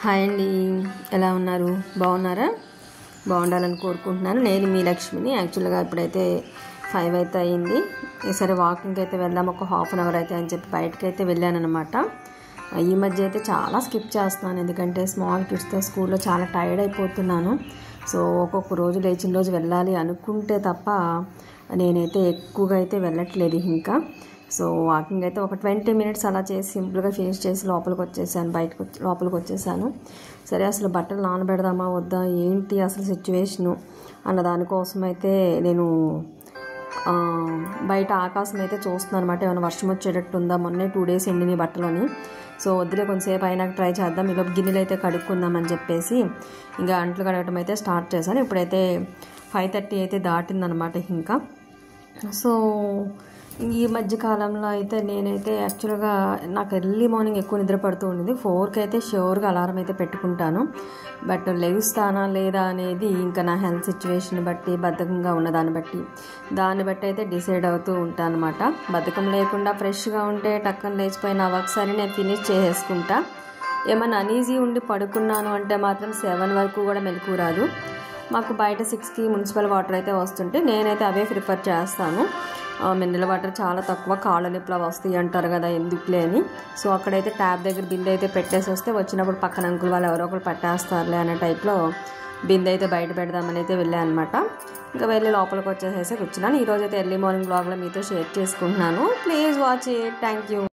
Hi అండి, ఎలా ఉన్నారు? బాగున్నారా? బాగుండాలని కోరుకుంటున్నాను. నేను మీ లక్ష్మిని. యాక్చువల్గా ఇప్పుడైతే 5 అయితే అయింది. ఈసారి వాకింగ్కి అయితే వెళ్దాం, ఒక హాఫ్ అన్ అవర్ అయితే అని చెప్పి బయటకు అయితే వెళ్ళాను అనమాట. ఈ మధ్య అయితే చాలా స్కిప్ చేస్తున్నాను, ఎందుకంటే స్మాల్ కిడ్స్తో స్కూల్లో చాలా టైర్డ్ అయిపోతున్నాను. సో ఒక్కొక్క రోజు లేచిన రోజు వెళ్ళాలి అనుకుంటే తప్ప నేనైతే ఎక్కువగా అయితే వెళ్ళట్లేదు ఇంకా. సో వాకింగ్ అయితే ఒక 20 మినిట్స్ అలా చేసి సింపుల్గా ఫినిష్ చేసి లోపలికి వచ్చేసాను, లోపలికి వచ్చేసాను. సరే, అసలు బట్టలు నానబెడదామా వద్దా, ఏంటి అసలు సిచ్యువేషను అన్న దానికోసం అయితే నేను బయట ఆకాశం అయితే చూస్తున్నాను అనమాట. ఏమైనా వర్షం వచ్చేటట్టు ఉందా, మొన్నే 2 డేస్ ఎండిని బట్టలని. సో వద్దులే, కొంతసేపు అయినా ట్రై చేద్దాం, ఇలా గిన్నెలు అయితే కడుక్కుందామని చెప్పేసి ఇంకా అంట్లు కడగటం అయితే స్టార్ట్ చేశాను. ఇప్పుడైతే 5:30 అయితే దాటిందనమాట ఇంకా. సో ఈ మధ్యకాలంలో అయితే నేనైతే యాక్చువల్గా నాకు ఎర్లీ మార్నింగ్ ఎక్కువ నిద్ర పడుతూ ఉండేది. 4కి అయితే ష్యూర్గా అలారం అయితే పెట్టుకుంటాను. బట్ లెగుస్తానా లేదా అనేది ఇంకా నా హెల్త్ సిచ్యువేషన్ బట్టి, బద్ధకంగా ఉన్నదాన్ని బట్టి అయితే డిసైడ్ అవుతూ ఉంటాను అనమాట. బద్ధకం లేకుండా ఫ్రెష్గా ఉంటే టక్కన లేచిపోయిన ఒకసారి నేను ఫినిష్ చేసేసుకుంటా. ఏమన్నా అనీజీ ఉండి పడుకున్నాను అంటే మాత్రం 7 వరకు కూడా మెలకువ రాదు. మాకు బయట 6కి మున్సిపల్ వాటర్ అయితే వస్తుంటే నేనైతే అవే ప్రిఫర్ చేస్తాను. మినరల్ వాటర్ చాలా తక్కువ, కాళ్ళ నొప్పులు వస్తాయి అంటారు కదా, ఎందుకులే అని. సో అక్కడైతే ట్యాప్ దగ్గర బిందె అయితే పెట్టేసి వస్తే వచ్చినప్పుడు పక్కన అంకుల్ వాళ్ళు ఎవరో ఒకరు పట్టేస్తారులే అనే టైప్లో బిందె అయితే బయట పెడదామని అయితే వెళ్ళాను అనమాట. ఇంకా వెళ్ళి లోపలికి వచ్చేసేసి కూర్చున్నాను. ఈరోజు అయితే ఎర్లీ మార్నింగ్ బ్లాగ్లో మీతో షేర్ చేసుకుంటున్నాను. Please watch it. Thank you.